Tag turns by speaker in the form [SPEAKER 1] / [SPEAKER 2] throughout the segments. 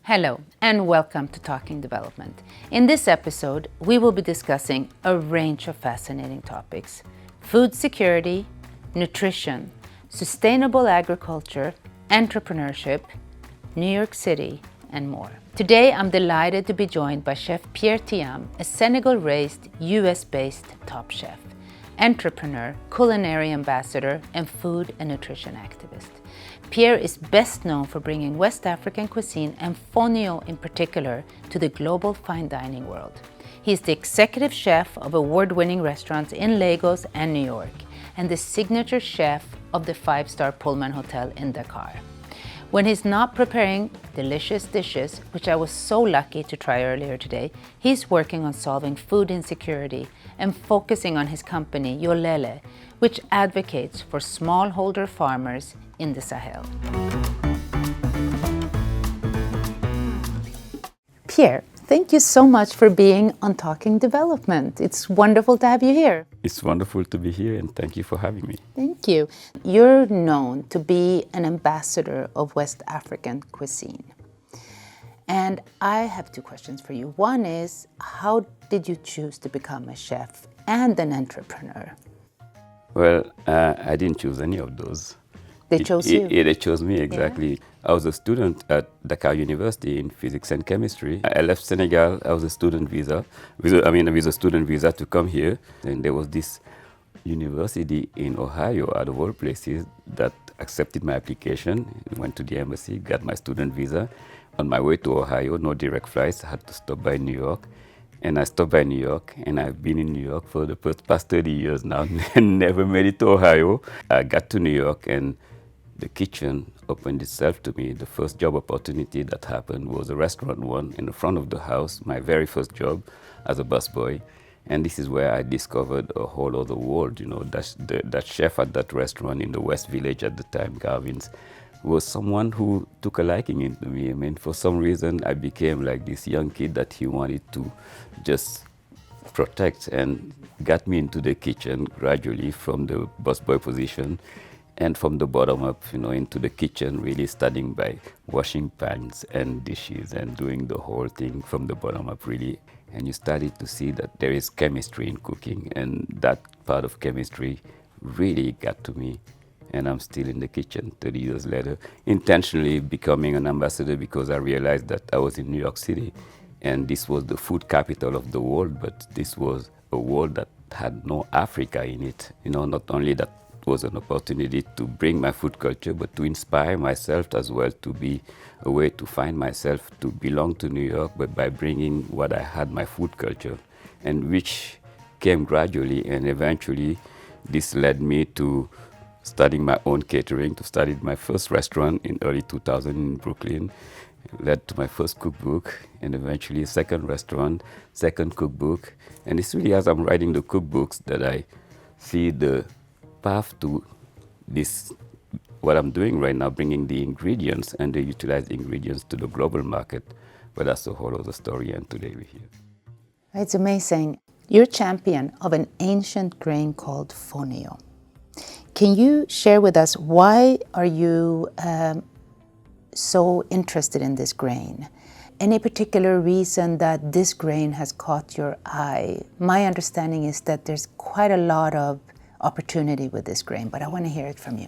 [SPEAKER 1] Hello and welcome to Talking Development. In this episode, we will be discussing a range of fascinating topics: food security, nutrition, sustainable agriculture, entrepreneurship, New York City, and more. Today, I'm delighted to be joined by Chef Pierre Thiam, a Senegal-raised, US-based top chef, entrepreneur, culinary ambassador, and food and nutrition activist. Pierre is best known for bringing West African cuisine and fonio in particular to the global fine dining world. He is the executive chef of award-winning restaurants in Lagos and New York, and the signature chef of the five-star Pullman Hotel in Dakar. When he's not preparing delicious dishes, which I was so lucky to try earlier today, he's working on solving food insecurity and focusing on his company, Yolele, which advocates for smallholder farmers in the Sahel. Pierre, thank you so much for being on Talking Development. It's wonderful to have you here.
[SPEAKER 2] It's wonderful to be here, and thank you for having me.
[SPEAKER 1] Thank you. You're known to be an ambassador of West African cuisine. And I have two questions for you. One is, how did you choose to become a chef and an entrepreneur?
[SPEAKER 2] Well, I didn't choose any of those.
[SPEAKER 1] They chose you.
[SPEAKER 2] They chose me, exactly. Yeah. I was a student at Dakar University in physics and chemistry. I left Senegal. I was a student visa. With a student visa to come here. And there was this university in Ohio, out of all places, that accepted my application. Went to the embassy, got my student visa. On my way to Ohio, no direct flights. I had to stop by New York. And I stopped by New York, and I've been in New York for the past 30 years now, and never made it to Ohio. I got to New York, and the kitchen opened itself to me. The first job opportunity that happened was a restaurant one in the front of the house, my very first job as a busboy. And this is where I discovered a whole other world. You know, that chef at that restaurant in the West Village at the time, Garvin's, was someone who took a liking into me. I mean, for some reason, I became like this young kid that he wanted to just protect, and got me into the kitchen gradually from the busboy position, and from the bottom up, into the kitchen, really starting by washing pans and dishes and doing the whole thing from the bottom up, really. And you started to see that there is chemistry in cooking, and that part of chemistry really got to me. And I'm still in the kitchen 30 years later, intentionally becoming an ambassador because I realized that I was in New York City, and this was the food capital of the world, but this was a world that had no Africa in it. Not only that was an opportunity to bring my food culture, but to inspire myself as well, to be a way to find myself, to belong to New York, but by bringing what I had, my food culture, and which came gradually, and eventually this led me to starting my own catering, to starting my first restaurant in early 2000 in Brooklyn, led to my first cookbook, and eventually second restaurant, second cookbook. And it's really as I'm writing the cookbooks that I see the path to this, what I'm doing right now, bringing the ingredients and the utilized ingredients to the global market. But that's a whole other story, and today we're here.
[SPEAKER 1] It's amazing. You're champion of an ancient grain called fonio. Can you share with us, why are you so interested in this grain? Any particular reason that this grain has caught your eye? My understanding is that there's quite a lot of opportunity with this grain, but I want to hear it from you.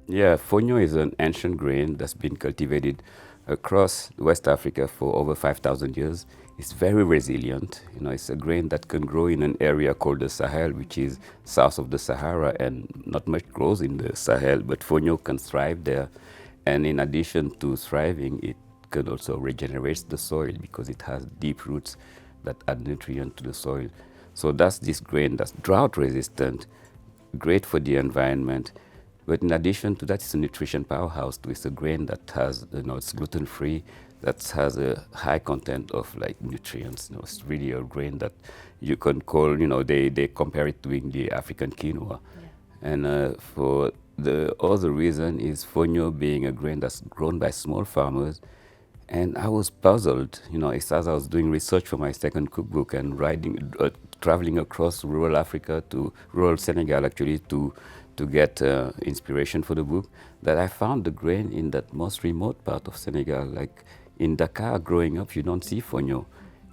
[SPEAKER 2] Yeah, fonio is an ancient grain that's been cultivated across West Africa for over 5,000 years. It's very resilient. It's a grain that can grow in an area called the Sahel, which is south of the Sahara, and not much grows in the Sahel, but fonio can thrive there. And in addition to thriving, it can also regenerate the soil because it has deep roots that add nutrient to the soil. So that's this grain that's drought resistant, great for the environment. But in addition to that, it's a nutrition powerhouse. It's a grain that has, it's gluten-free, that has a high content of nutrients. It's really a grain that you can call, they compare it to the African quinoa. Yeah. And for the other reason is fonio being a grain that's grown by small farmers. And I was puzzled, as I was doing research for my second cookbook and traveling across rural Africa to rural Senegal, actually, to get inspiration for the book, that I found the grain in that most remote part of Senegal, like In Dakar, growing up, you don't see fonio.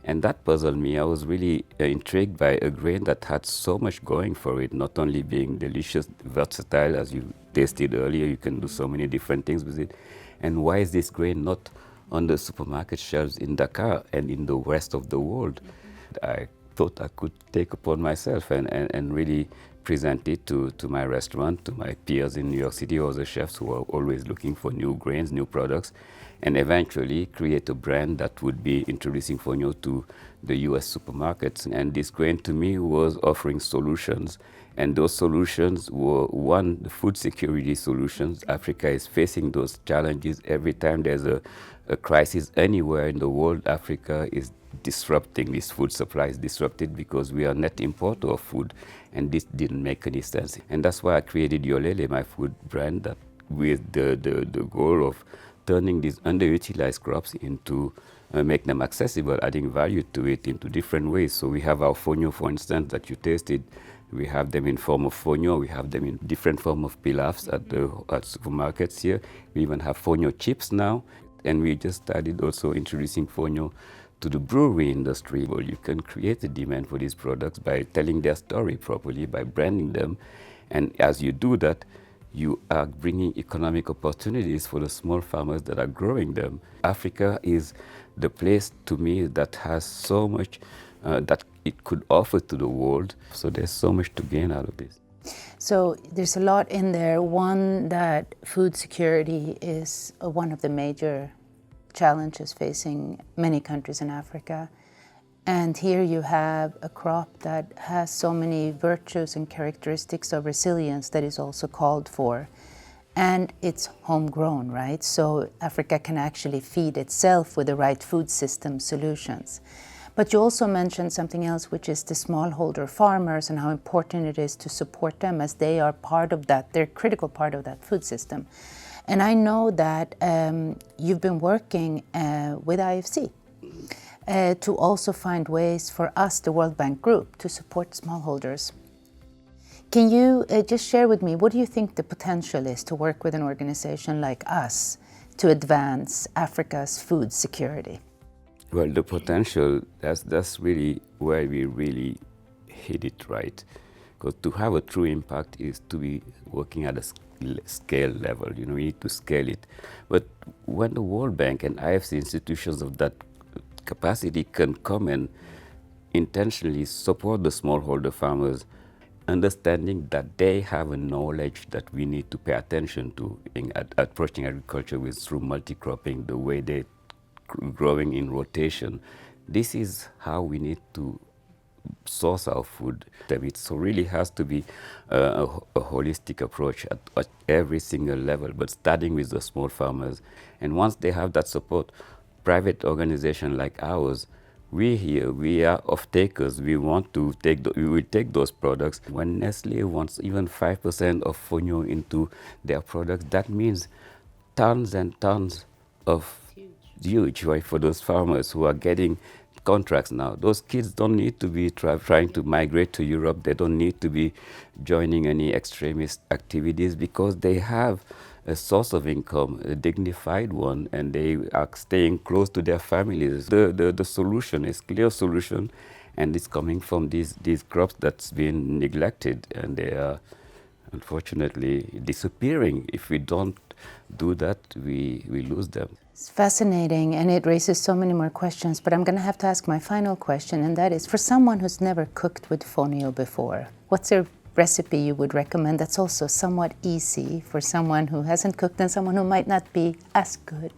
[SPEAKER 2] And that puzzled me. I was really intrigued by a grain that had so much going for it, not only being delicious, versatile, as you tasted earlier, you can do so many different things with it. And why is this grain not on the supermarket shelves in Dakar and in the rest of the world? I thought I could take upon myself and really present it to my restaurant, to my peers in New York City, or the chefs who are always looking for new grains, new products, and eventually create a brand that would be introducing fonio to the US supermarkets. And this grain to me was offering solutions. And those solutions were, one, the food security solutions. Africa is facing those challenges every time there's a crisis anywhere in the world. Africa is disrupting, this food supply is disrupted because we are net importer of food, and this didn't make any sense. And that's why I created Yolele, my food brand, that with the goal of turning these underutilized crops into make them accessible, adding value to it into different ways. So we have our fonio, for instance, that you tasted. We have them in form of fonio. We have them in different form of pilafs at supermarkets here. We even have fonio chips now. And we just started also introducing fonio to the brewery industry. Well, you can create a demand for these products by telling their story properly, by branding them. And as you do that, you are bringing economic opportunities for the small farmers that are growing them. Africa is the place, to me, that has so much that it could offer to the world. So there's so much to gain out of this.
[SPEAKER 1] So there's a lot in there. One, that food security is one of the major challenges facing many countries in Africa. And here you have a crop that has so many virtues and characteristics of resilience that is also called for. And it's homegrown, right? So Africa can actually feed itself with the right food system solutions. But you also mentioned something else, which is the smallholder farmers and how important it is to support them, as they are part of that, they're a critical part of that food system. And I know that you've been working with IFC to also find ways for us, the World Bank Group, to support smallholders. Can you just share with me, what do you think the potential is to work with an organization like us to advance Africa's food security?
[SPEAKER 2] Well, the potential, that's really where we really hit it right. Because to have a true impact is to be working at a scale level. You know, we need to scale it. But when the World Bank and IFC institutions of that capacity can come and intentionally support the smallholder farmers, understanding that they have a knowledge that we need to pay attention to in approaching agriculture with through multi-cropping, the way they growing in rotation. This is how we need to source our food. It so really has to be a holistic approach at every single level, but starting with the small farmers. And once they have that support, private organization like ours, we are off-takers. We want to we will take those products. When Nestle wants even 5% of fonio into their products, that means tons and tons of huge, right, for those farmers who are getting contracts now. Those kids don't need to be trying to migrate to Europe. They don't need to be joining any extremist activities, because they have a source of income, a dignified one, and they are staying close to their families. The solution is clear solution, and it's coming from these crops that's been neglected, and they are unfortunately disappearing. If we don't do that, we lose them.
[SPEAKER 1] It's fascinating, and it raises so many more questions, but I'm going to have to ask my final question, and that is, for someone who's never cooked with fonio before, what's a recipe you would recommend that's also somewhat easy for someone who hasn't cooked and someone who might not be as good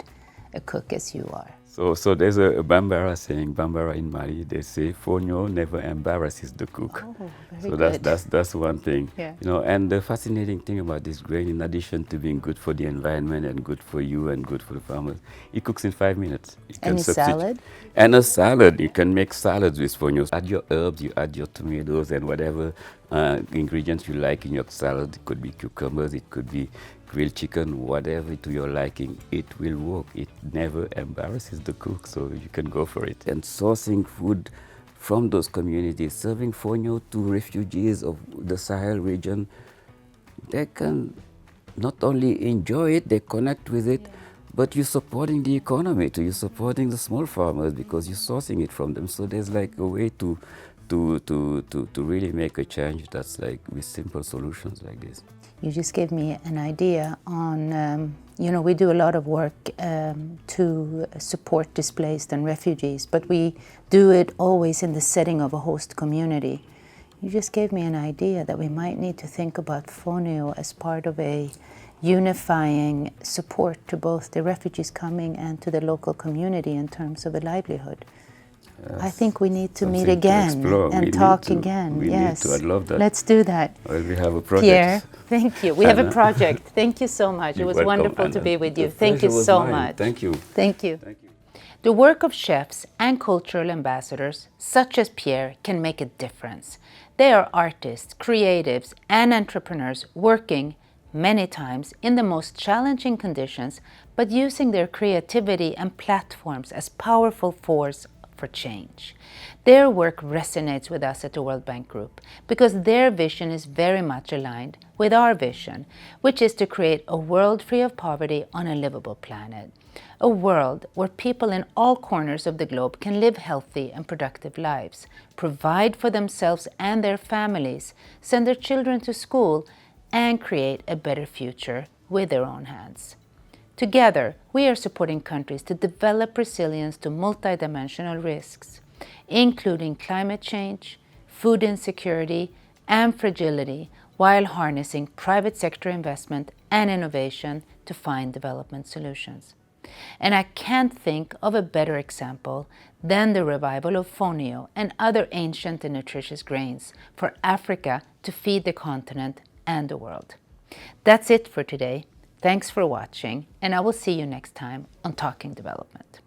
[SPEAKER 1] a cook as you are?
[SPEAKER 2] So there's a Bambara saying, Bambara in Mali, they say fonio never embarrasses the cook.
[SPEAKER 1] Oh, very
[SPEAKER 2] so
[SPEAKER 1] good.
[SPEAKER 2] that's one thing.
[SPEAKER 1] Yeah.
[SPEAKER 2] You know, and the fascinating thing about this grain, in addition to being good for the environment and good for you and good for the farmers, it cooks in 5 minutes. You can
[SPEAKER 1] Any salad?
[SPEAKER 2] And a salad. You can make salads with fonio. Add your herbs, you add your tomatoes and whatever ingredients you like in your salad. It could be cucumbers, it could be grilled chicken, whatever to your liking, it will work. It never embarrasses the cook, so you can go for it. And sourcing food from those communities, serving fonio to refugees of the Sahel region, they can not only enjoy it, they connect with it, but you're supporting the economy too. You're supporting the small farmers because you're sourcing it from them. So there's like a way to really make a change that's like with simple solutions like this.
[SPEAKER 1] You just gave me an idea on, we do a lot of work to support displaced and refugees, but we do it always in the setting of a host community. You just gave me an idea that we might need to think about Fonio as part of a unifying support to both the refugees coming and to the local community in terms of a livelihood. I think we need to meet again and talk again. Yes,
[SPEAKER 2] I'd love that.
[SPEAKER 1] Let's do that.
[SPEAKER 2] Well, we have a project.
[SPEAKER 1] Pierre, thank you. We have a project. Thank you so much. It was wonderful to be with you. Thank you so much.
[SPEAKER 2] Thank you.
[SPEAKER 1] Thank you. The work of chefs and cultural ambassadors, such as Pierre, can make a difference. They are artists, creatives, and entrepreneurs working many times in the most challenging conditions, but using their creativity and platforms as powerful force for change. Their work resonates with us at the World Bank Group because their vision is very much aligned with our vision, which is to create a world free of poverty on a livable planet. A world where people in all corners of the globe can live healthy and productive lives, provide for themselves and their families, send their children to school, and create a better future with their own hands. Together, we are supporting countries to develop resilience to multidimensional risks, including climate change, food insecurity, and fragility, while harnessing private sector investment and innovation to find development solutions. And I can't think of a better example than the revival of fonio and other ancient and nutritious grains for Africa to feed the continent and the world. That's it for today. Thanks for watching, and I will see you next time on Talking Development.